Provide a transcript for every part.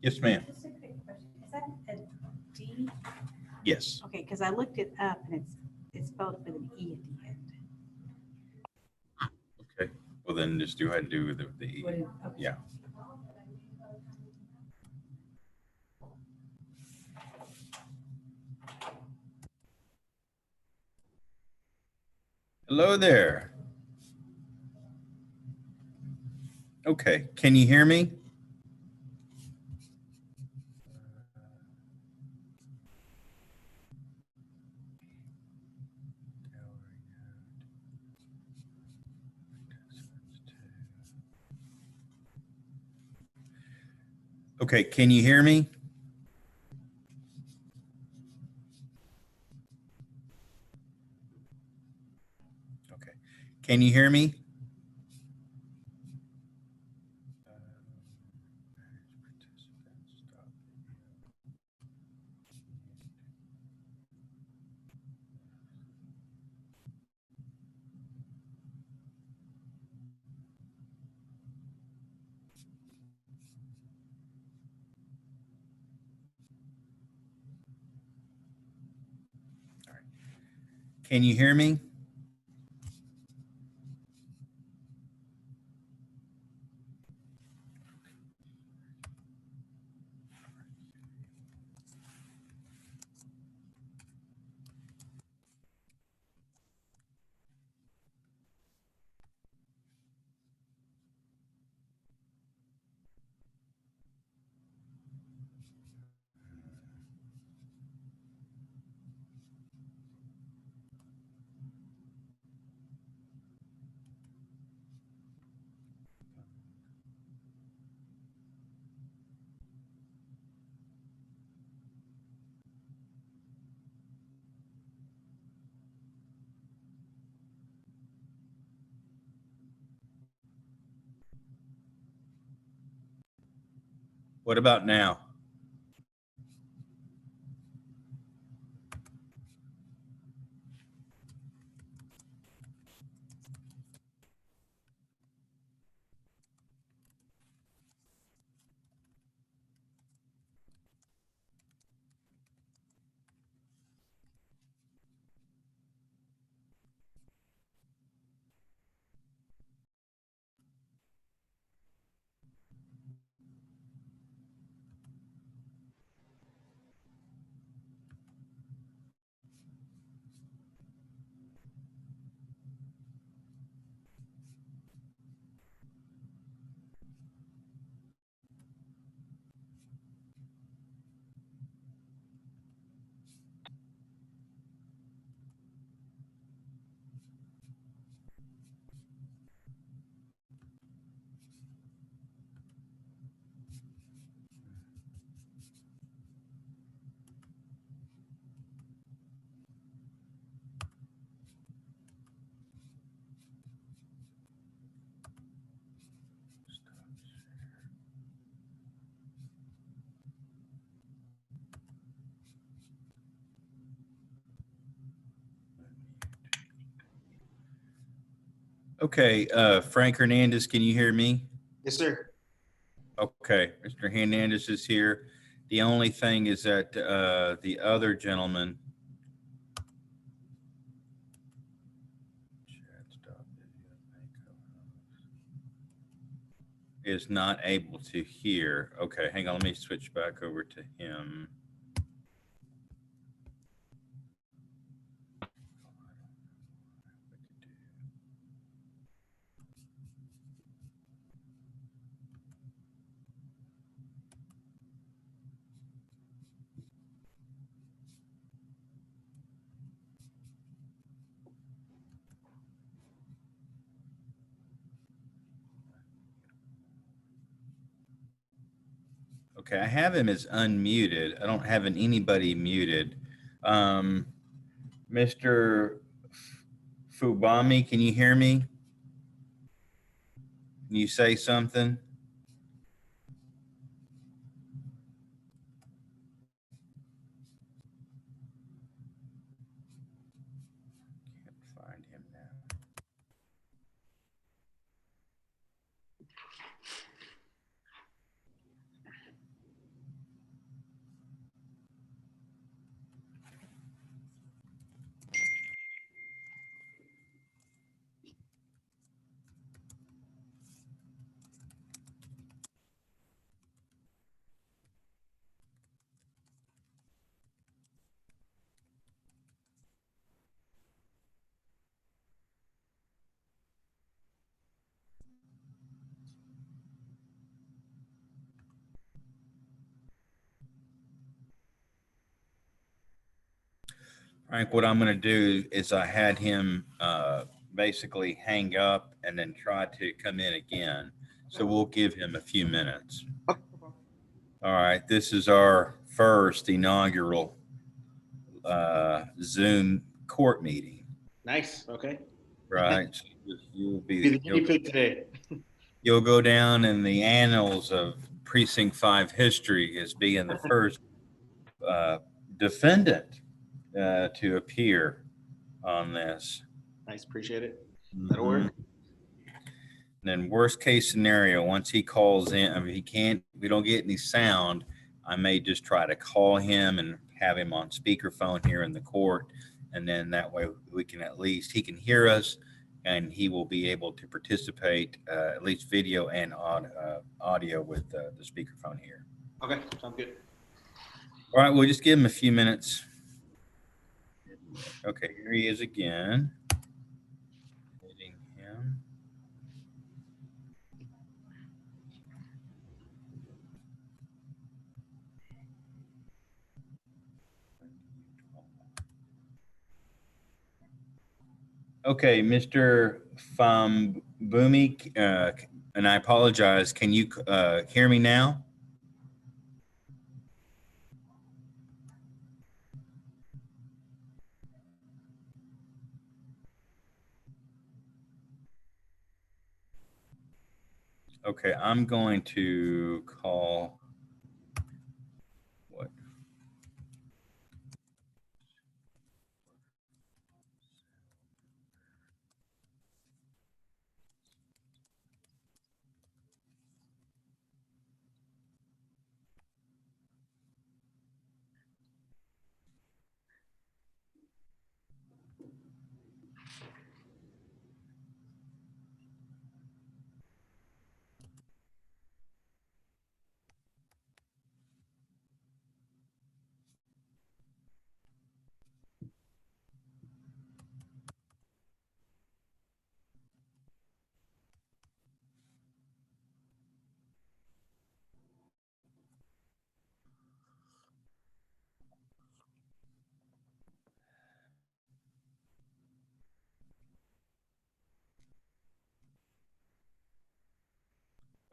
Yes, ma'am. Just a quick question. Is that a D? Yes. Okay, because I looked it up and it's spelled with an E at the end. Okay. Well, then just do ahead and do the E. Okay. Yeah. Hello there. Okay. Can you hear me? Okay. Can you hear me? Okay. Can you hear me? Can you hear me? What about now? Okay, Frank Hernandez, can you hear me? Yes, sir. Okay, Mr. Hernandez is here. The only thing is that the other gentleman is not able to hear. Okay, hang on, let me switch back over to him. Okay, I have him as unmuted. I don't have anybody muted. Mr. Fubami, can you hear me? Can you say something? Can't find him now. Frank, what I'm going to do is I had him basically hang up and then try to come in again. So we'll give him a few minutes. Okay, no problem. All right. This is our first inaugural Zoom court meeting, Nice. Okay. right? So you'll Be the guinea pig today. you'll go down in the annals of Precinct 5 history as being the first defendant to appear on this. Nice. Appreciate it. That'll work. And then worst case scenario, once he calls in, I mean, we don't get any sound, I may just try to call him and have him on speakerphone here in the court. And then that way we can he can hear us and he will be able to participate, at least video and audio with the speakerphone here. Okay. Sounds good. All right, we'll just give him a few minutes. Okay, here he is again. Hitting him. Okay, Mr. Fambumi, and I apologize. Can you hear me now? Okay, I'm going to call what?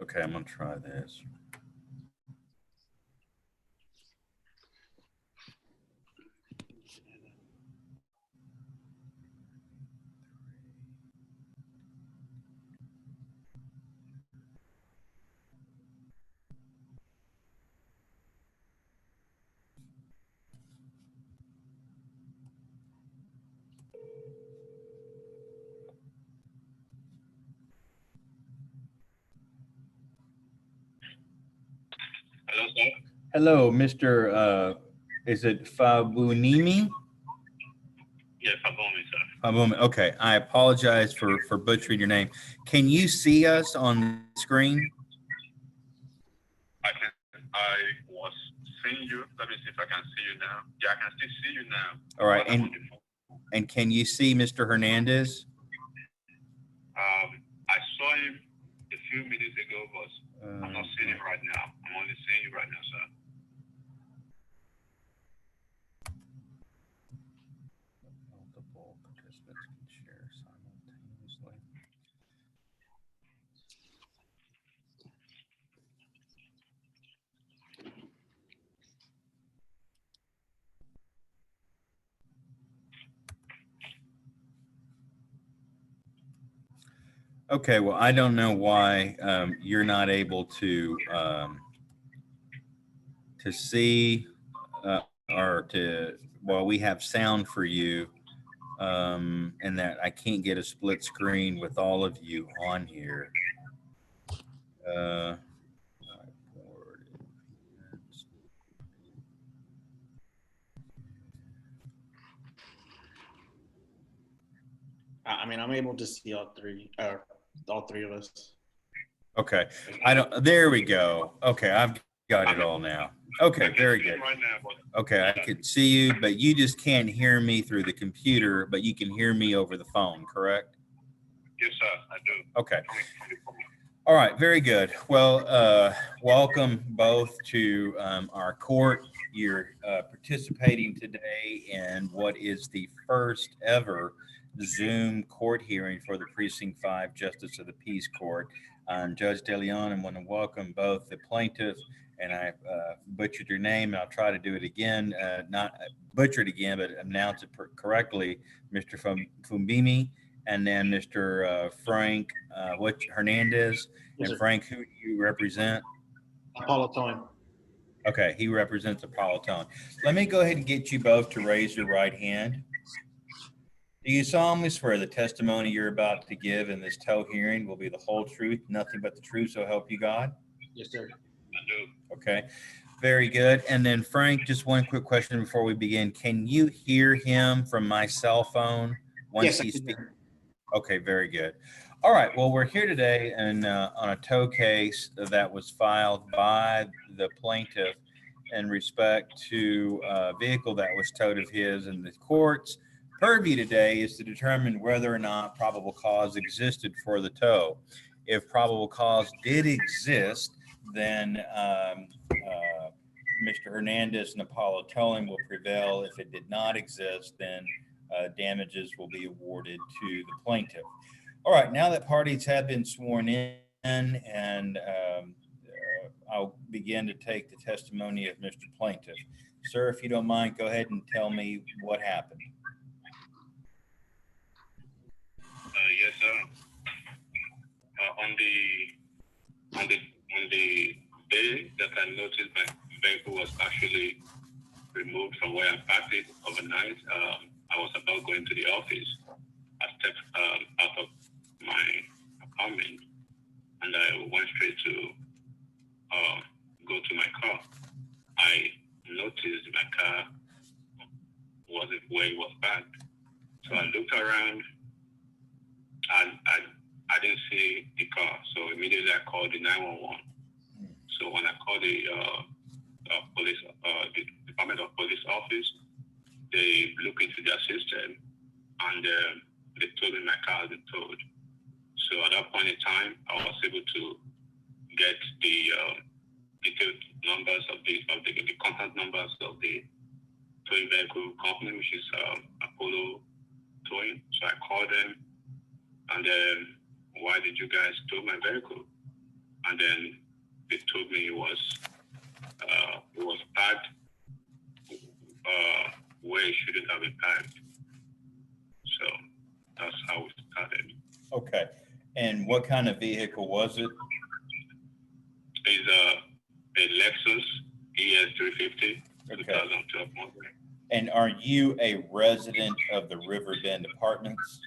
Okay, I'm gonna try this. Hello, sir. Hello, Mr. Is it Fabunimi? Yes, I'm on me, sir. Fabumi. Okay, I apologize for butchering your name. Can you see us on the screen? I was seeing you. Let me see if I can see you now. Yeah, I can still see you now. All right, But I'm on the phone. and can you see Mr. Hernandez? I saw him a few minutes ago, but I'm not seeing him right now. I'm only seeing you right now, sir. Multiple participants can share simultaneously. Okay, well, I don't know why you're not able to see or to, well, we have sound for you, and that I can't get a split screen with all of you on here. I mean, I'm able to see all three of us. Okay, there we go. Okay, I've got it all now. Okay, very good. Right now, but Okay, I can see you, but you just can't hear me through the computer, but you can hear me over the phone, correct? yes, sir, I do. Okay. All right, very good. Well, welcome both to our court. You're participating today in what is the first ever Zoom court hearing for the Precinct 5 Justice of the Peace Court. I'm Judge DeLeon. I want to welcome both the plaintiff, and I butchered your name, and I'll try to do it again, not butcher it again, but announce it correctly, Mr. Fumbimi, and then Mr. Frank Hernandez. Yes, And sir. Frank, who do you represent? Apollo Time. Okay, he represents Apollo. Let me go ahead and get you both to raise your right hand. Do you solemnly swear the testimony you're about to give in this tow hearing will be the whole truth, nothing but the truth, so help you God? Yes, sir. I do. Okay, very good. And then Frank, just one quick question before we begin. Can you hear him from my cell phone once Yes, I he can speaks? hear. Okay, very good. All right, well, we're here today and on a tow case that was filed by the plaintiff in respect to a vehicle that was towed of his, and the court's purview today is to determine whether or not probable cause existed for the tow. If probable cause did exist, then Mr. Hernandez and Apollo Towing will prevail. If it did not exist, then damages will be awarded to the plaintiff. All right, now that parties have been sworn in, and I'll begin to take the testimony of Mr. Plaintiff. Sir, if you don't mind, go ahead and tell me what happened. Yes, sir. On the day that I noticed my vehicle was actually removed from where I parked it overnight, I was about going to the office. I stepped out of my apartment and I went straight to go to my car. I noticed my car wasn't where it was parked. So I looked around and I didn't see the car. So immediately I called the 911. So when I called the police, the Department of Police office, they looked into their system and they told me my car had been towed. So at that point in time, I was able to get the detailed numbers of the contact numbers of the towing vehicle company, which is Apollo Towing. So I called them, and then, why did you guys tow my vehicle? And then they told me it was parked where it shouldn't have been parked. So that's how it started. Okay, and what kind of vehicle was it? It's a Lexus ES350, Okay. 2012 model. And are you a resident of the Riverbend Apartments?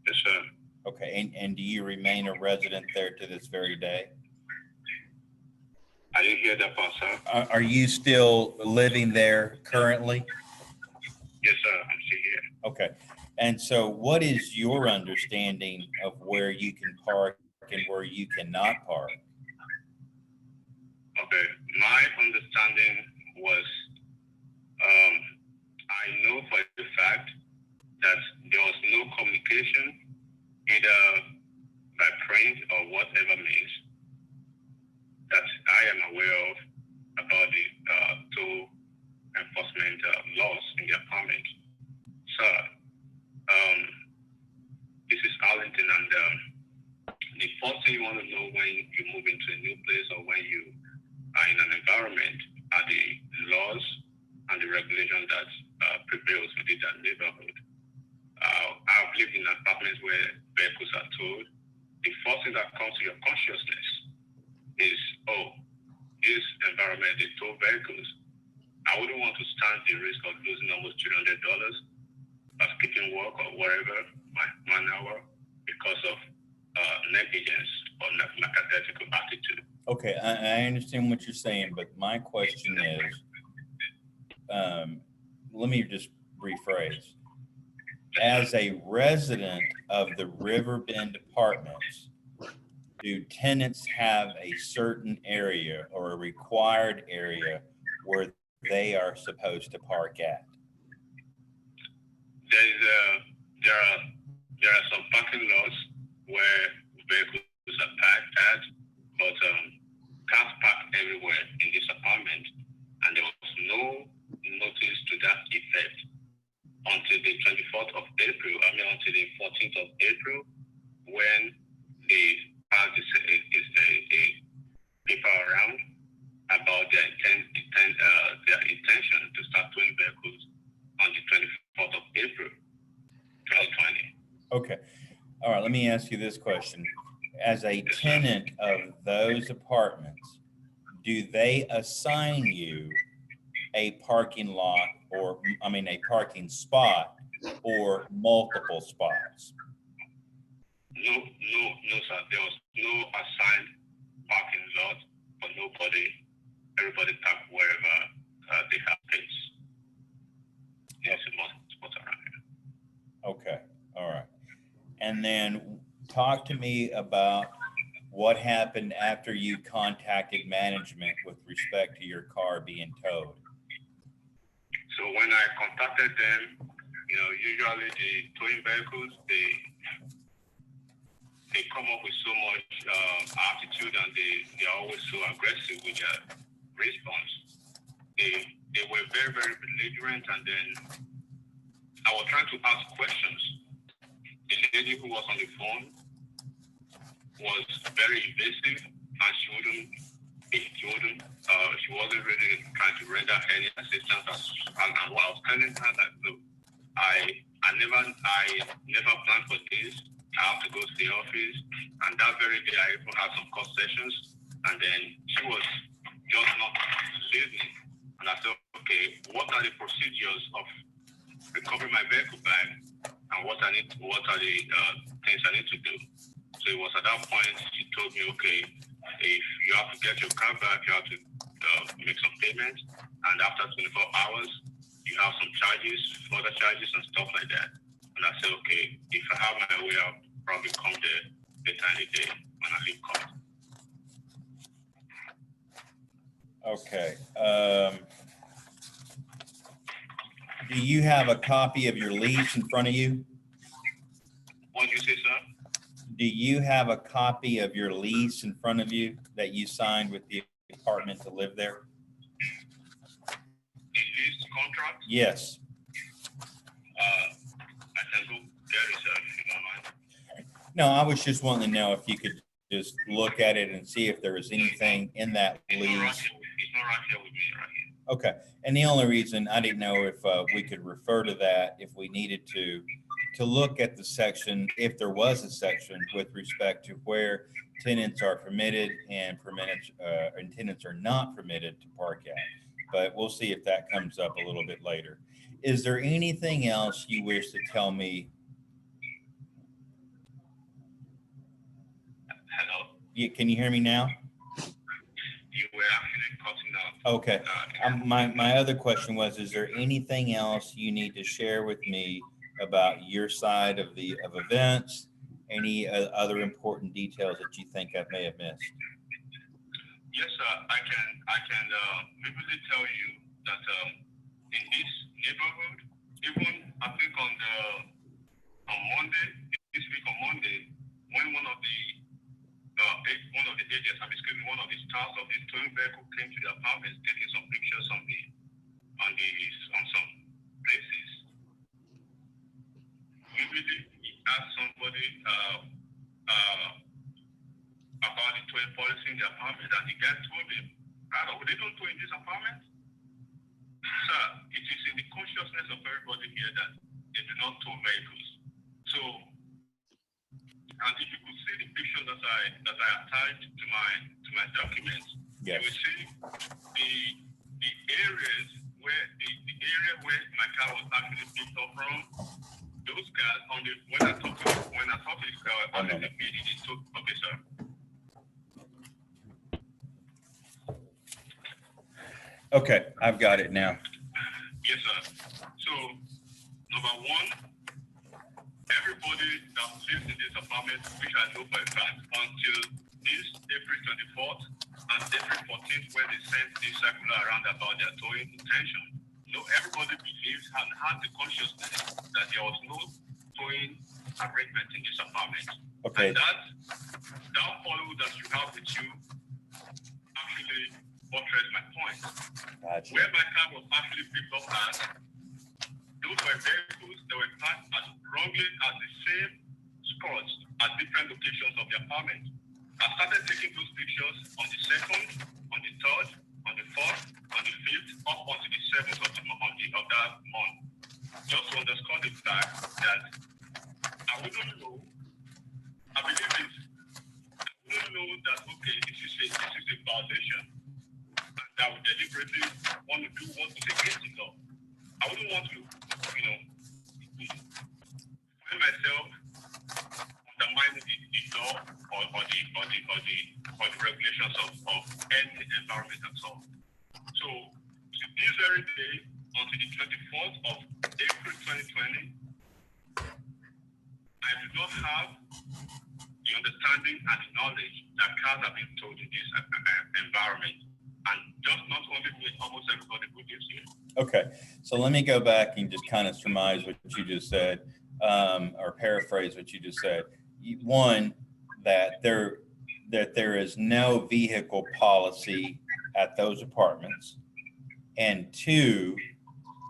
Yes, sir. Okay, and do you remain a resident there to this very day? I didn't hear that part, sir. Are you still living there currently? Yes, sir. I'm still here. Okay, and so what is your understanding of where you can park and where you cannot park? Okay, my understanding was, I know for a fact that there was no communication, either by print or whatever means, that I am aware of about the tow enforcement laws in the apartment. Sir, this is Arlington, and the first thing you want to know when you move into a new place or when you are in an environment are the laws and the regulations that prevails within that neighborhood. I've lived in apartments where vehicles are towed. The first thing that comes to your consciousness is, oh, this environment is tow vehicles. I wouldn't want to stand the risk of losing almost $300 of skipping work or whatever, my 1 hour, because of negligence or lackadaisical attitude. Okay, I understand what you're saying, but my question is, let me just rephrase. As a resident of the Riverbend Apartments, do tenants have a certain area or a required area where they are supposed to park at? There are some parking lots where vehicles are parked at, but cars parked everywhere in this apartment, and there was no me ask you this question. As a tenant of those apartments, do they assign you a parking lot or, a parking spot or multiple spots? No, sir. There was no assigned parking lot for nobody. Everybody park wherever they have space. There's a lot of spots around here. Okay, all right. And then talk to me about what happened after you contacted management with respect to your car being towed. So when I contacted them, usually the towing vehicles, they come up with so much attitude, and they are always so aggressive with their response. They were very, very belligerent, and then I was trying to ask questions. The lady who was on the phone was very invasive, and she wasn't really trying to render any assistance. And I was telling her that, look, I never planned for this. I have to go to the office, and that very day I even had some court sessions, and then she was just not listening. And I said, okay, what are the procedures of recovering my vehicle back, and what are the things I need to do? So it was at that point she told me, okay, if you have to get your car back, you have to make some payments, and after 24 hours, you have some charges, further charges and stuff like that. And I said, okay, if I have my way, I'll probably come there later in the day when I leave court. Okay. Do you have a copy of your lease in front of you? What did you say, sir? Do you have a copy of your lease in front of you that you signed with the apartment to live there? The lease contract? Yes. I can go there, sir, if you don't mind. No, I was just wanting to know if you could just look at it and see if there was anything in that It's lease. not right here with me, right here. Okay, and the only reason I didn't know if we could refer to that if we needed to look at the section, if there was a section with respect to where tenants are permitted and tenants are not permitted to park at. But we'll see if that comes up a little bit later. Is there anything else you wish to tell me? Hello? Can you hear me now? You were actually cutting out. Okay. My other question was, is there anything else you need to share with me about your side of events? Any other important details that you think I may have missed? Yes, sir. I can vividly tell you that in this neighborhood, even I think on Monday, this week on Monday, when one of the agents, one of the stars of this towing vehicle came to the apartment, taking some pictures on some places. We really asked somebody about the towing policy in the apartment, and the guy told him, they don't tow in this apartment. Sir, it is in the consciousness of everybody here that they do not tow vehicles. So, and if you could see the pictures that I attached to my documents, yes, you will see the areas where the area where my car was actually picked up from. Those cars when I talk to this car on the meeting, it took, okay, sir. Okay, I've got it now. Yes, sir. So, number one, everybody that lives in this apartment, which I know for a fact, until this April 24th and April 14th, when they sent this circular around about their towing intention, everybody believes and had the consciousness that there was no towing arrangement in this apartment. Okay. And that follow that you have with you actually buttress my point. Gotcha. Where my car was actually picked up at, those were vehicles that were parked as wrongly as the same spots at different locations of the apartment. I started taking those pictures on the 2nd, on the 3rd, on the 4th, on the 5th, up onto the 7th of that month. Just to underscore the fact that I wouldn't know know that, okay, this is a violation, and that we deliberately want to do what is against the law. I wouldn't want to, find myself undermining the law or the regulations of any environment at all. So, to this very day, until the 24th of April 2020, I do not have the understanding and the knowledge that cars have been towed in this environment. And just not only me, almost everybody who lives here. Okay, so let me go back and just kind of surmise what you just said, or paraphrase what you just said. One, that there is no vehicle policy at those apartments, and two,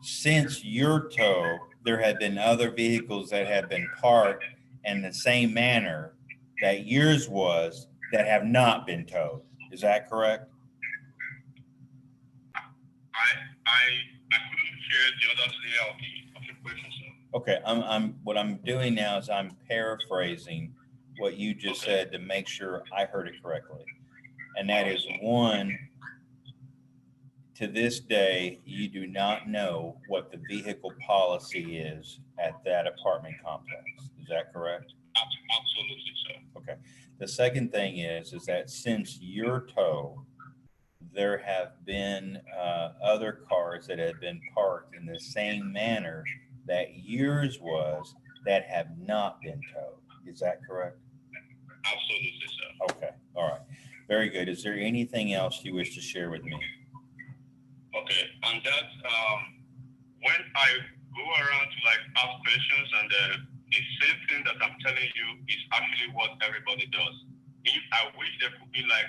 since your tow, there have been other vehicles that have been parked in the same manner that yours was that have not been towed. Is that correct? I couldn't hear the other layer of the question, sir. Okay, what I'm doing now is I'm paraphrasing what you just said to make sure I heard it correctly. And that is, one, to this day, you do not know what the vehicle policy is at that apartment complex. Is that correct? Absolutely, sir. Okay. The second thing is that since your tow, there have been other cars that have been parked in the same manner that yours was that have not been towed. Is that correct? Absolutely, sir. Okay. All right. Very good. Is there anything else you wish to share with me? Okay, and that when I go around to like ask questions, and the same thing that I'm telling you is actually what everybody does. If I wish there could be like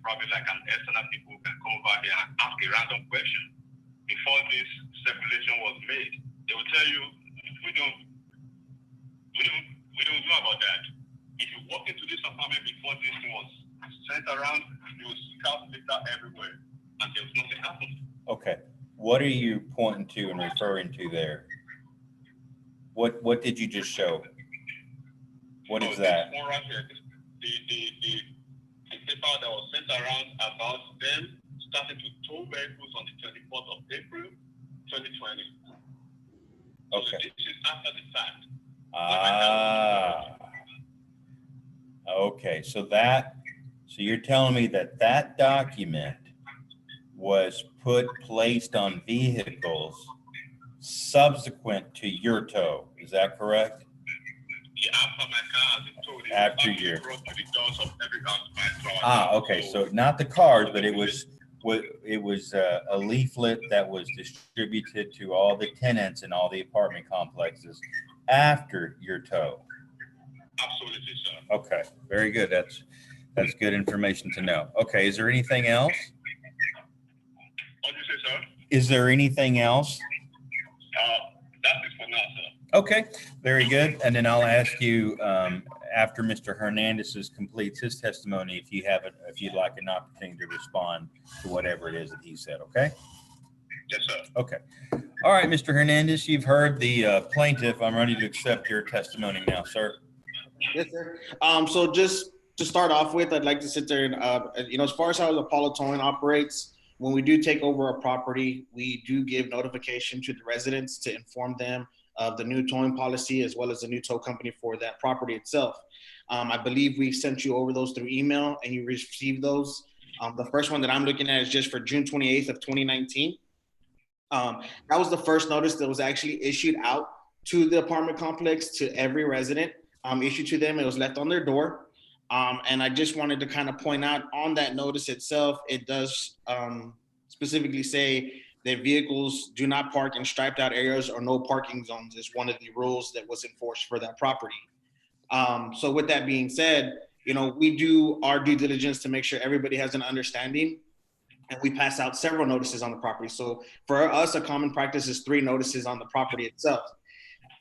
probably like an external people who can come over here and ask a random question before this circulation was made, they will tell you we don't know about that. If you walk into this apartment before this thing was sent around, you will see cars litter everywhere, and there was nothing happened. Okay. What are you pointing to and referring to there? What did you just show? What is that? This one right here, the paper that was sent around about them starting to tow vehicles on the 24th of April, 2020. Okay. So this is after the fact. Okay. So you're telling me that document was placed on vehicles subsequent to your tow. Is that correct? Yeah, after my car has been towed, After your brought to the doors of every house. Okay. So not the cars, but it was a leaflet that was distributed to all the tenants in all the apartment complexes after your tow. Absolutely, sir. Okay. Very good. That's good information to know. Okay. Is there anything else? What did you say, sir? Is there anything else? That's it for now, sir. Okay, very good. And then I'll ask you after Mr. Hernandez completes his testimony, if you'd like an opportunity to respond to whatever it is that he said. Okay. Yes, sir. Okay. All right, Mr. Hernandez, you've heard the plaintiff. I'm ready to accept your testimony now, sir. Yes, sir. So just to start off with, I'd like to sit there and, as far as how the Apollo Towing operates, when we do take over a property, we do give notification to the residents to inform them of the new towing policy as well as the new tow company for that property itself. I believe we sent you over those through email and you received those. The first one that I'm looking at is just for June 28th of 2019. That was the first notice that was actually issued out to the apartment complex to every resident, issued to them. It was left on their door. And I just wanted to kind of point out on that notice itself, it does specifically say that vehicles do not park in striped out areas or no parking zones is one of the rules that was enforced for that property. So with that being said, we do our due diligence to make sure everybody has an understanding, and we pass out several notices on the property. So for us, a common practice is 3 notices on the property itself.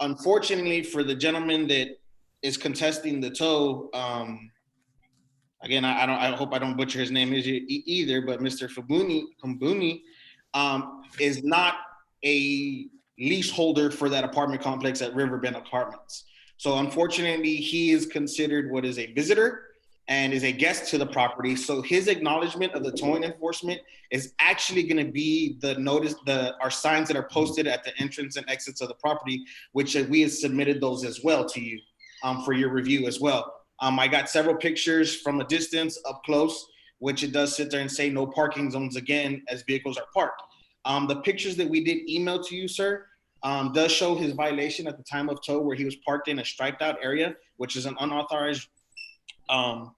Unfortunately, for the gentleman that is contesting the tow, again, I hope I don't butcher his name either, but Mr. Fumbuni is not a leaseholder for that apartment complex at Riverbend Apartments. So unfortunately, he is considered what is a visitor, and is a guest to the property. So his acknowledgement of the towing enforcement is actually going to be the notice, our signs that are posted at the entrance and exits of the property, which we have submitted those as well to you for your review as well. I got several pictures from a distance up close, which it does sit there and say no parking zones again as vehicles are parked. The pictures that we did email to you, sir, does show his violation at the time of tow where he was parked in a striped out area, which is an unauthorized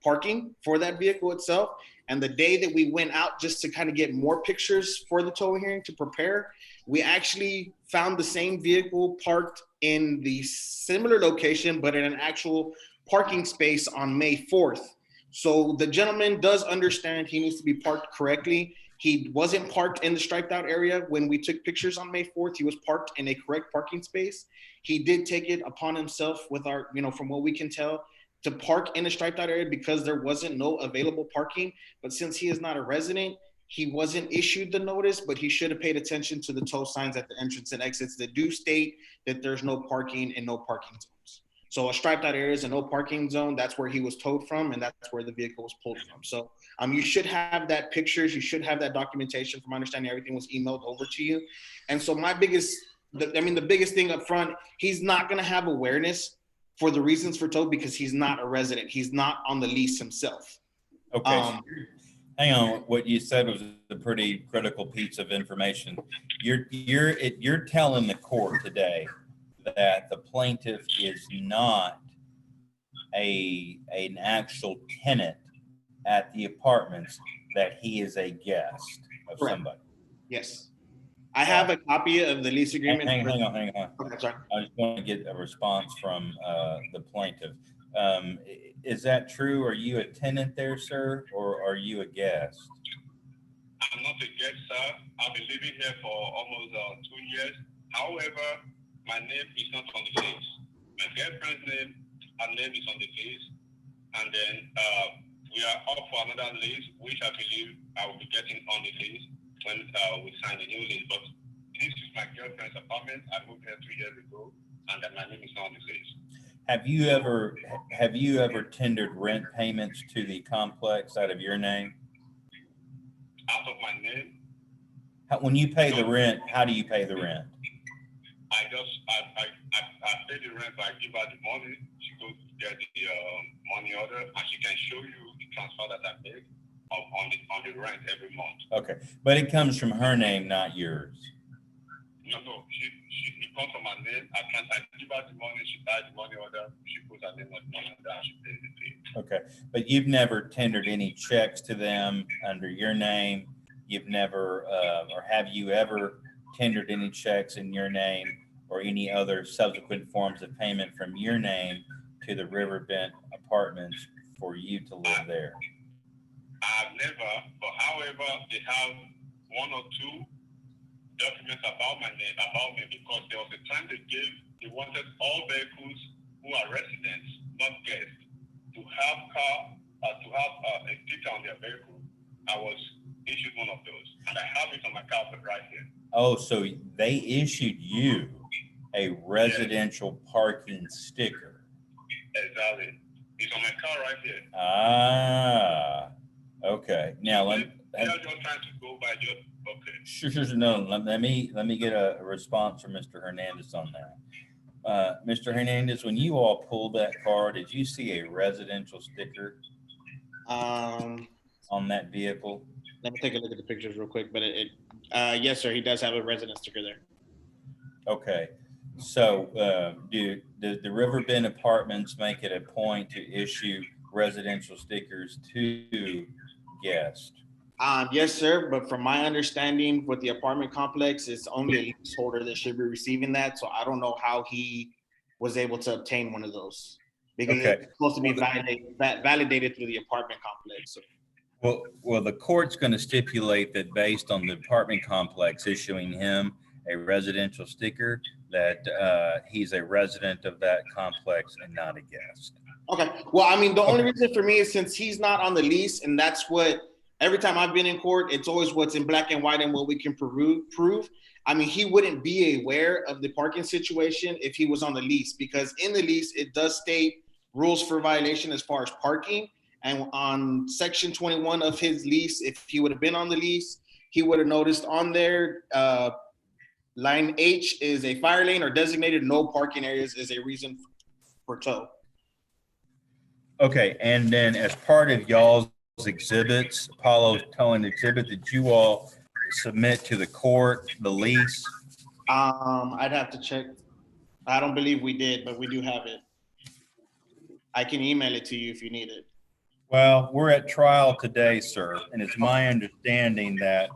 parking for that vehicle itself. And the day that we went out just to kind of get more pictures for the tow hearing to prepare, we actually found the same vehicle parked in the similar location, but in an actual parking space on May 4th. So the gentleman does understand he needs to be parked correctly. He wasn't parked in the striped out area when we took pictures on May 4th. He was parked in a correct parking space. He did take it upon himself with our, from what we can tell, to park in a striped out area because there wasn't no available parking. But since he is not a resident, he wasn't issued the notice, but he should have paid attention to the tow signs at the entrance and exits that do state that there's no parking and no parking zones. So a striped out area is a no parking zone. That's where he was towed from, and that's where the vehicle was pulled from. So you should have that pictures. You should have that documentation. From my understanding, everything was emailed over to you. And so the biggest thing up front, he's not going to have awareness for the reasons for tow because he's not a resident. He's not on the lease himself. Okay. Hang on. What you said was a pretty critical piece of information. You're telling the court today that the plaintiff is not an actual tenant at the apartments, that he is a guest of Correct. Somebody. Yes. I have a copy of the lease agreement. Hang on. Okay, sorry. I just want to get a response from the plaintiff. Is that true? Are you a tenant there, sir, or are you a guest? I'm not a guest, sir. I've been living here for almost 2 years. However, my name is not on the lease. My girlfriend's name, her name is on the lease. And then we are up for another lease, which I believe I will be getting on the lease when we sign the new lease. But this is my girlfriend's apartment. I moved here 2 years ago, and then my name is not on the lease. Have you ever tendered rent payments to the complex out of your name? Out of my name? When you pay the rent, how do you pay the rent? I pay the rent, I give her the money. She goes to get the money order, and she can show you the transfer that I made on the rent every month. Okay, but it comes from her name, not yours. No, it comes from my name. I give her the money, she buys the money order, she puts her name on the money order, and she pays the fee. Okay, but you've never tendered any checks to them under your name. You've never, or have you ever tendered any checks in your name or any other subsequent forms of payment from your name to the Riverbend Apartments for you to live there? I've never, but however, they have one or two documents about my name, about me, because there was a time they wanted all vehicles who are residents, not guests, to have a sticker on their vehicle. I was issued one of those, and I have it on my carpet right here. Oh, so they issued you a residential parking sticker. Exactly. It's on my car right here. Ah, okay. Now They are just trying to go by just, okay. Sure. No, let me get a response from Mr. Hernandez on that. Mr. Hernandez, when you all pulled that car, did you see a residential sticker on that vehicle? Let me take a look at the pictures real quick, but yes, sir, he does have a resident sticker there. Okay. So do the Riverbend Apartments make it a point to issue residential stickers to guests? Yes, sir. But from my understanding with the apartment complex, it's only a leaseholder that should be receiving that. So I don't know how he was able to obtain one of those because it's supposed to be validated through the apartment complex. So. Well, the court's going to stipulate that based on the apartment complex issuing him a residential sticker, that he's a resident of that complex and not a guest. Okay. Well, I mean, the only reason for me is since he's not on the lease, and that's what every time I've been in court, it's always what's in black and white and what we can prove. I mean, he wouldn't be aware of the parking situation if he was on the lease, because in the lease, it does state rules for violation as far as parking. And on section 21 of his lease, if he would have been on the lease, he would have noticed on there, line H is a fire lane or designated no parking areas is a reason for tow. Okay, and then as part of y'all's exhibits, Apollo's towing exhibit, did you all submit to the court the lease? I'd have to check. I don't believe we did, but we do have it. I can email it to you if you need it. Well, we're at trial today, sir, and it's my understanding that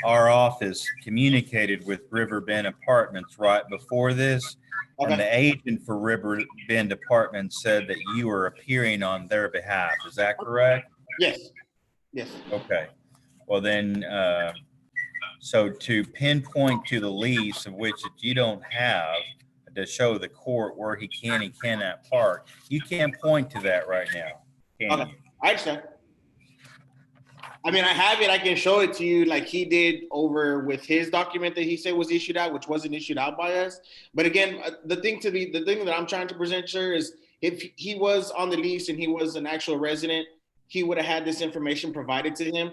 our office communicated with Riverbend Apartments right before this, and the agent for Riverbend Apartments said that you are appearing on their behalf. Is that correct? Yes. Yes. Okay. Well, then, so to pinpoint to the lease of which that you don't have to show the court where he can and cannot park, you can't point to that right now, can Okay. you? I understand. I mean, I have it. I can show it to you like he did over with his document that he said was issued out, which wasn't issued out by us. But again, the thing that I'm trying to present, sir, is if he was on the lease and he was an actual resident, he would have had this information provided to him.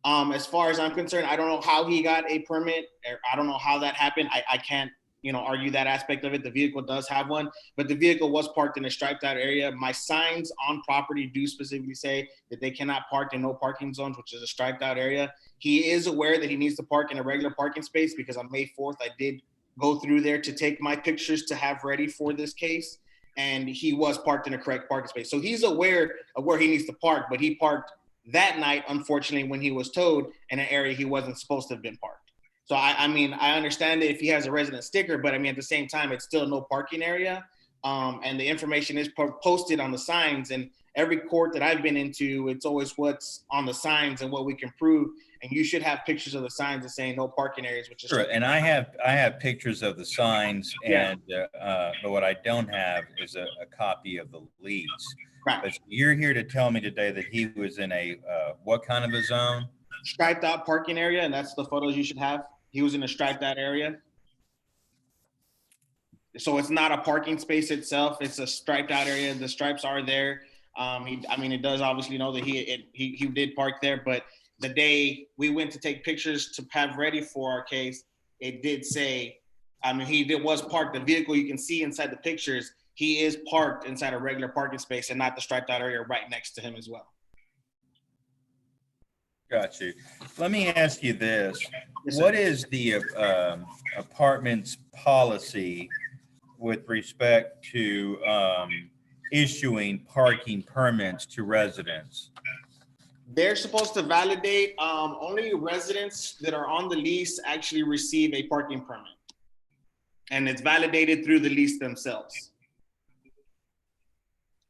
As far as I'm concerned, I don't know how he got a permit, or I don't know how that happened. I can't, argue that aspect of it. The vehicle does have one, but the vehicle was parked in a striped out area. My signs on property do specifically say that they cannot park in no parking zones, which is a striped out area. He is aware that he needs to park in a regular parking space because on May 4th, I did go through there to take my pictures to have ready for this case. And he was parked in a correct parking space. So he's aware of where he needs to park, but he parked that night, unfortunately, when he was towed in an area he wasn't supposed to have been parked. So I mean, I understand that if he has a resident sticker, but I mean, at the same time, it's still no parking area. And the information is posted on the signs, and every court that I've been into, it's always what's on the signs and what we can prove. And you should have pictures of the signs that saying no parking areas, which is Sure. And I have pictures of the signs, and but what I don't have is a copy of the lease. Right. But you're here to tell me today that he was in a what kind of a zone? Striped out parking area, and that's the photos you should have. He was in a striped out area. So it's not a parking space itself. It's a striped out area. The stripes are there. It does obviously know that he did park there, but the day we went to take pictures to have ready for our case, it did say, was parked. The vehicle you can see inside the pictures, he is parked inside a regular parking space and not the striped out area right next to him as well. Got you. Let me ask you this. Yes, what is the apartment's policy with respect to issuing parking permits to residents? They're supposed to validate, only residents that are on the lease actually receive a parking permit. And it's validated through the lease themselves.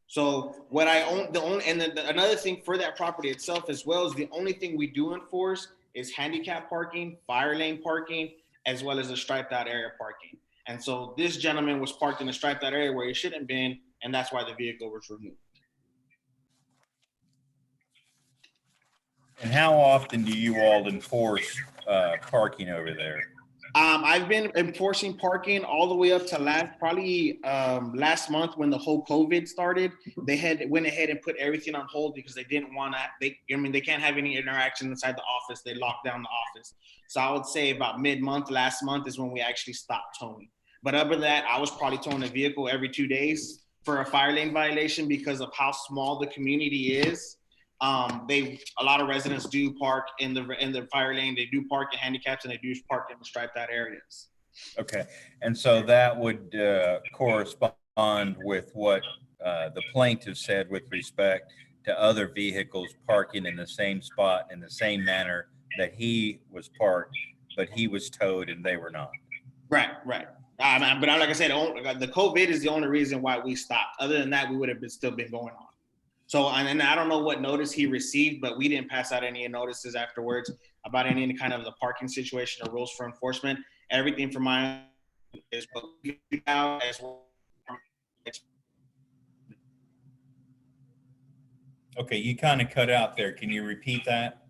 So what I own, another thing for that property itself as well is the only thing we do enforce is handicap parking, fire lane parking, as well as a striped out area parking. And so this gentleman was parked in a striped out area where he shouldn't have been, and that's why the vehicle was removed. And how often do you all enforce parking over there? I've been enforcing parking all the way up to last month when the whole COVID started. They went ahead and put everything on hold because they didn't want to. They can't have any interaction inside the office. They locked down the office. So I would say about mid-month last month is when we actually stopped towing. But other than that, I was probably towing a vehicle every 2 days for a fire lane violation because of how small the community is. A lot of residents do park in the fire lane. They do park in handicaps, and they do park in the striped out areas. Okay, and so that would correspond with what the plaintiff said with respect to other vehicles parking in the same spot in the same manner that he was parked, but he was towed and they were not. Right. But like I said, the COVID is the only reason why we stopped. Other than that, we would have still been going on. So, and I don't know what notice he received, but we didn't pass out any notices afterwards about any kind of the parking situation or rules for enforcement. Everything from my is what we do now as well. Okay, you kind of cut out there. Can you repeat that?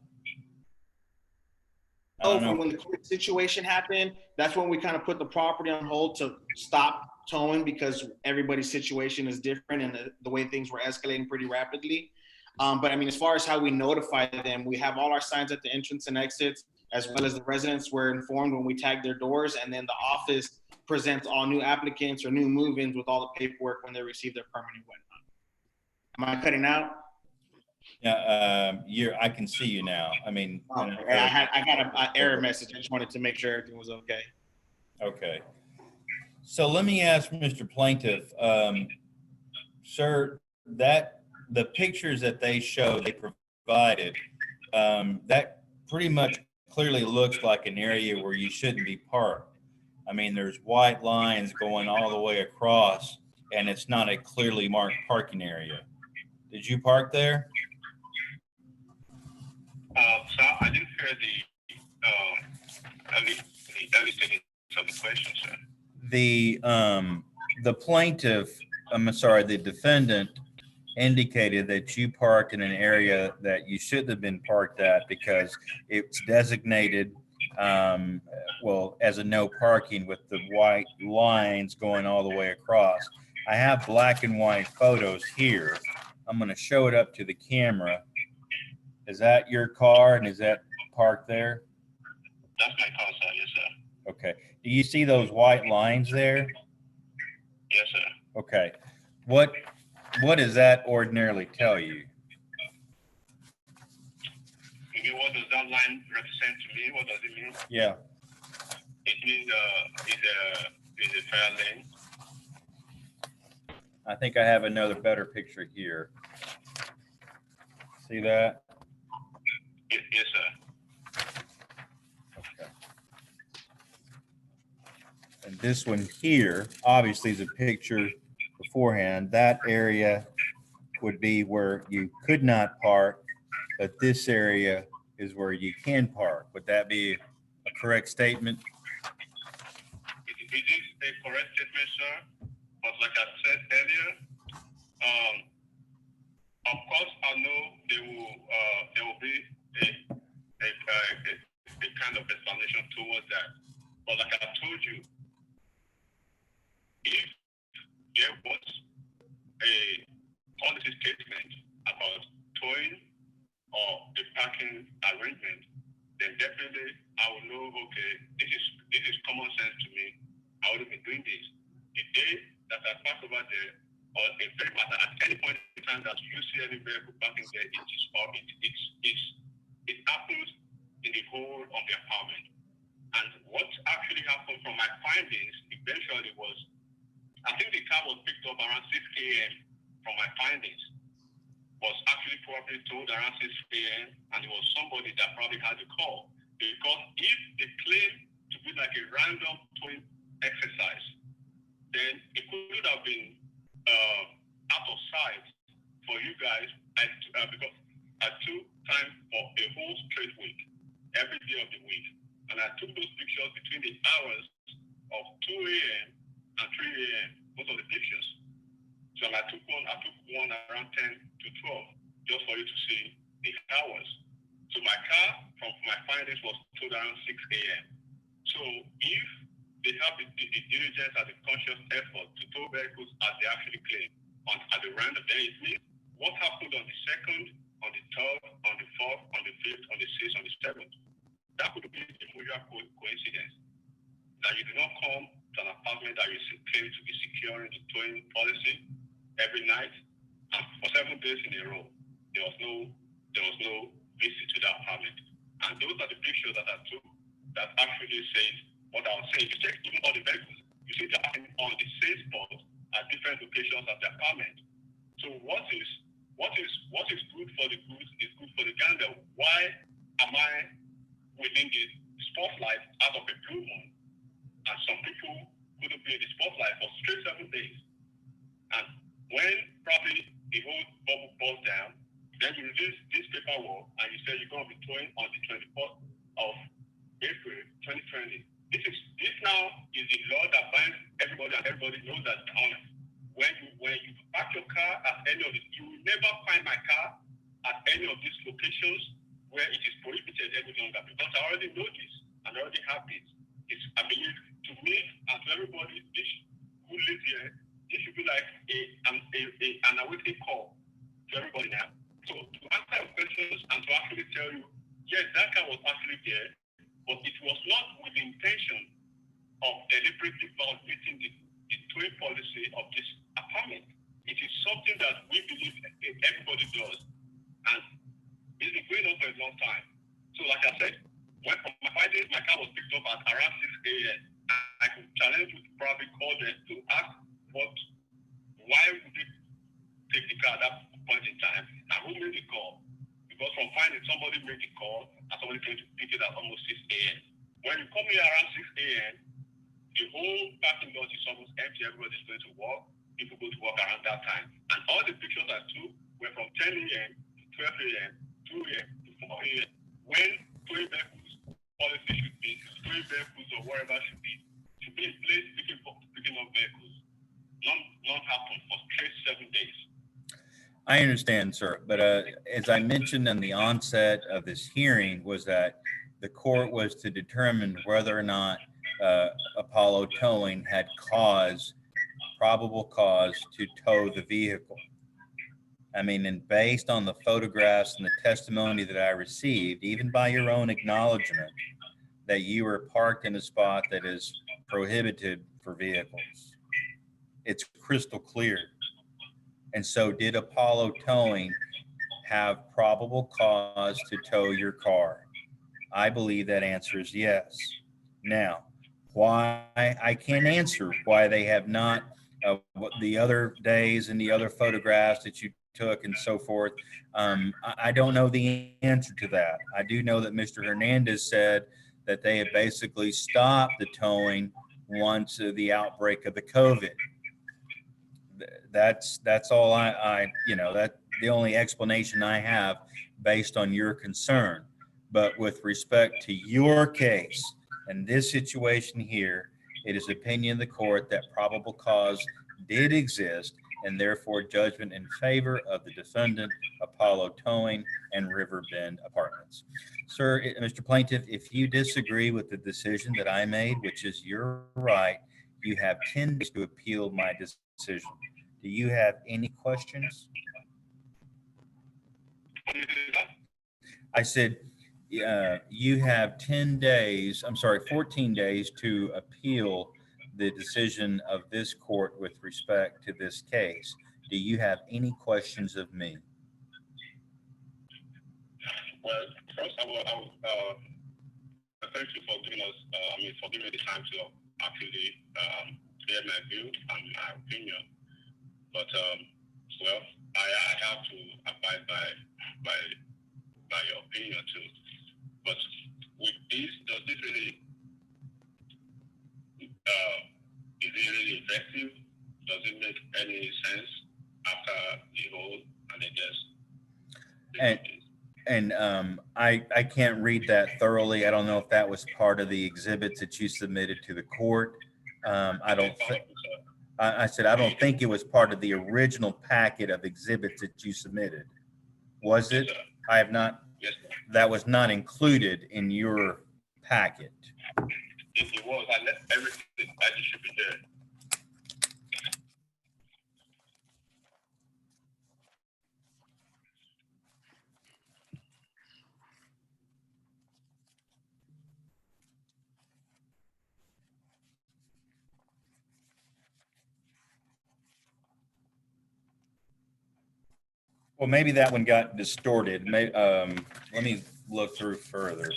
When the COVID situation happened, that's when we kind of put the property on hold to stop towing because everybody's situation is different and the way things were escalating pretty rapidly. But I mean, as far as how we notify them, we have all our signs at the entrance and exits, as well as the residents were informed when we tag their doors, and then the office presents all new applicants or new move-ins with all the paperwork when they receive their permit and whatnot. Am I cutting out? Yeah, I can see you now. I mean, I got an error message. I just wanted to make sure everything was okay. okay. So let me ask Mr. Plaintiff, sir, that the pictures that they provided, that pretty much clearly looks like an area where you shouldn't be parked. I mean, there's white lines going all the way across, and it's not a clearly marked parking area. Did you park there? So I didn't hear the early stages of the question, sir. The plaintiff, I'm sorry, the defendant indicated that you parked in an area that you shouldn't have been parked at because it's designated, well, as a no parking with the white lines going all the way across. I have black and white photos here. I'm going to show it up to the camera. Is that your car and is that parked there? That's my car, sir. Yes, sir. Okay. Do you see those white lines there? Yes, sir. Okay. What does that ordinarily tell you? What does that line represent to me? What does it mean? Yeah. It means it's a fair lane. I think I have another better picture here. See that? Yes, sir. Okay. And this one here, obviously, is a picture beforehand. That area would be where you could not park, but this area is where you can park. Would that be a correct statement? It is a correct statement, sir. But like I said earlier, of course, I know there will be a kind of explanation towards that. But like I told you, if there was a policy statement about towing or a parking arrangement, then definitely I will know, okay, this is common sense to me. I would have been doing this. The day that I park over there, or in fact, at any point in time that you see any vehicle parking there, it happens in the whole of the apartment. And what actually happened from my findings eventually was, I think the car was picked up around 6 a.m. from my findings, was actually probably told around 6 a.m. and it was somebody that probably had the call. Because if they claim to be like a random towing exercise, then it could have been out of sight for you guys because I took time for a whole straight week, every day of the week. And I took those pictures between the hours of 2 a.m. and 3 a.m., most of the pictures. So I took one around 10 to 12, just for you to see the hours. So my car, from my findings, was towed around 6 a.m. So if they have the diligence and the conscious effort to tow vehicles as they actually claim at the random, then it means what happened on the 2nd, on the 3rd, on the 4th, on the 5th, on the 6th, on the 7th. That could be a major coincidence. That you do not come to an apartment that you claim to be securing the towing policy every night, and for 7 days in a row, there was no visit to that apartment. And those are the pictures that I took that actually says what I was saying. You check even all the vehicles, you see they're on the same spot at different locations of the apartment. So what is good for the goose is good for the gander. Why am I within the spotlight out of a blue moon? And some people couldn't be in the spotlight for straight 7 days. And when probably the whole bubble falls down, then you release this paperwork and you say you're going to be towing on the 24th of April 2020. This now is the law that binds everybody, and everybody knows that when you park your car at any of these, you will never find my car at any of these locations where it is prohibited any longer, because I already know this and I already have this. I believe to me and to everybody who lives here, this should be like an awaiting call to everybody now. So tell you, yes, that car was actually there, but it was not with the intention of deliberately violating the towing policy of this apartment. It is something that we believe everybody does, and it's been going on for a long time. So, like I said, when from my findings, my car was picked up at around 6 a.m. I could challenge you to probably call them to ask why would they take the car at that point in time, and who made the call? Because from finding somebody made the call and somebody came to pick it at almost 6 a.m. When you come here around 6 a.m., the whole parking lot is almost empty. Everybody's going to work. People go to work around that time. And all the pictures I took were from 10 a.m. to 12 a.m., 2 a.m. to 4 a.m. When towing vehicles policy should be, towing vehicles or whatever should be in place picking up vehicles. Not happen for straight 7 days. I understand, sir. But as I mentioned in the onset of this hearing, was that the court was to determine whether or not Apollo Towing had probable cause to tow the vehicle. I mean, and based on the photographs and the testimony that I received, even by your own acknowledgement that you were parked in a spot that is prohibited for vehicles, it's crystal clear. And so did Apollo Towing have probable cause to tow your car? I believe that answer is yes. Now, why I can't answer why they have not, the other days and the other photographs that you took and so forth. I don't know the answer to that. I do know that Mr. Hernandez said that they had basically stopped the towing once the outbreak of the COVID. That's all I that the only explanation I have based on your concern. But with respect to your case and this situation here, it is opinion of the court that probable cause did exist, and therefore judgment in favor of the defendant, Apollo Towing and Riverbend Apartments. Sir, Mr. Plaintiff, if you disagree with the decision that I made, which is your right, you have 10 days to appeal my decision. Do you have any questions? I said, you have 10 days, 14 days to appeal the decision of this court with respect to this case. Do you have any questions of me? Well, first I will thank you for giving us, for giving me the time to actually clear my view and my opinion. But well, I have to abide by your opinion too. But with this, does this really is it really effective? Does it make any sense after the whole and then I can't read that thoroughly. I don't know if that was part of the exhibits that you submitted to the court. I don't think. I said, I don't think it was part of the original packet of exhibits that you submitted. Was it? Yes, I have not. Yes, that was not included in your packet. It was. I left everything that it should be there. Well, maybe that one got distorted. Let me look through further.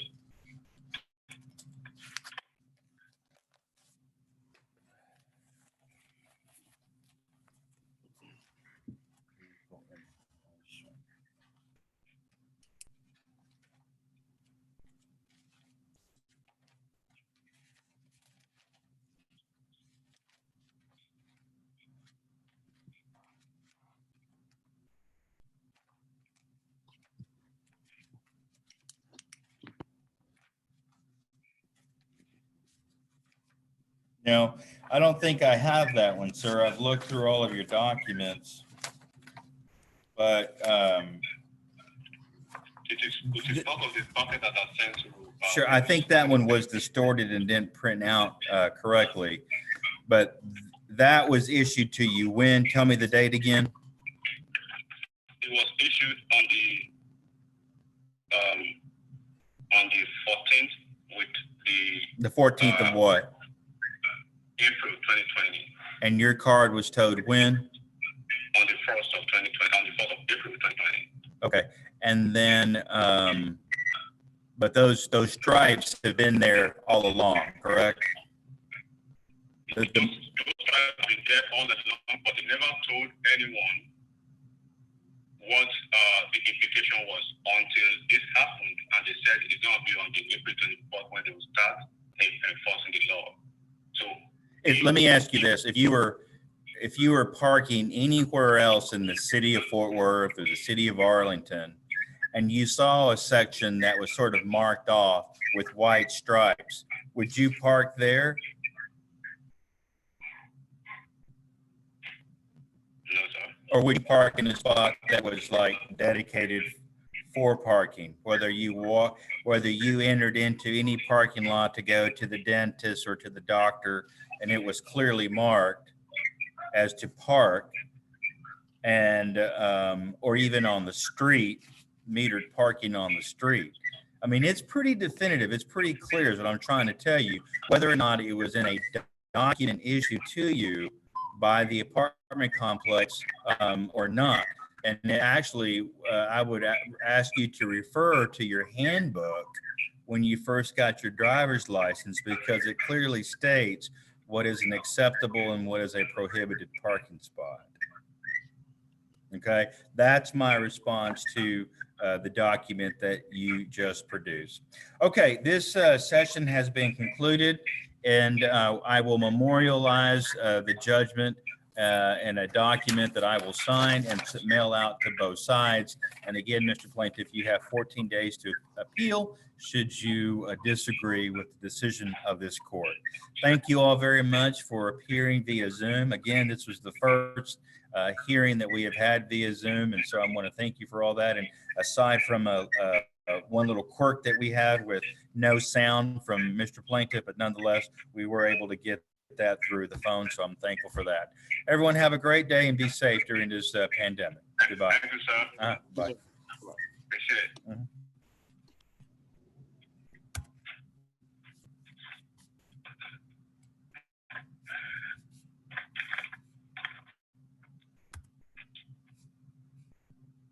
No, I don't think I have that one, sir. I've looked through all of your documents, but It is part of the packet that I sent to. sure, I think that one was distorted and didn't print out correctly. But that was issued to you when? Tell me the date again. It was issued on on the 14th with The 14th of what? April 2020. And your card was towed when? On the 1st of 2020, on the 4th of April 2020. Okay. And then, but those stripes have been there all along, correct? Those have been there all along, but they never told anyone what the implication was until this happened, and they said it's going to be on the April 24th when they will start enforcing the law. So, Let me ask you this: if you were parking anywhere else in the city of Fort Worth or the city of Arlington, and you saw a section that was sort of marked off with white stripes, would you park there? no, sir. Or would you park in a spot that was like dedicated for parking? Whether you entered into any parking lot to go to the dentist or to the doctor, and it was clearly marked as to park, and or even on the street, metered parking on the street. I mean, it's pretty definitive. It's pretty clear is what I'm trying to tell you, whether or not it was in a document issued to you by the apartment complex or not. And actually, I would ask you to refer to your handbook when you first got your driver's license, because it clearly states what is an acceptable and what is a prohibited parking spot. Okay, that's my response to the document that you just produced. Okay, this session has been concluded, and I will memorialize the judgment in a document that I will sign and mail out to both sides. And again, Mr. Plaintiff, you have 14 days to appeal should you disagree with the decision of this court. Thank you all very much for appearing via Zoom. Again, this was the first hearing that we have had via Zoom, and so I want to thank you for all that. And aside from one little quirk that we had with no sound from Mr. Plaintiff, but nonetheless, we were able to get that through the phone, so I'm thankful for that. Everyone have a great day and be safe during this pandemic. Goodbye. Thank you, sir. Bye. Appreciate it. Mhm.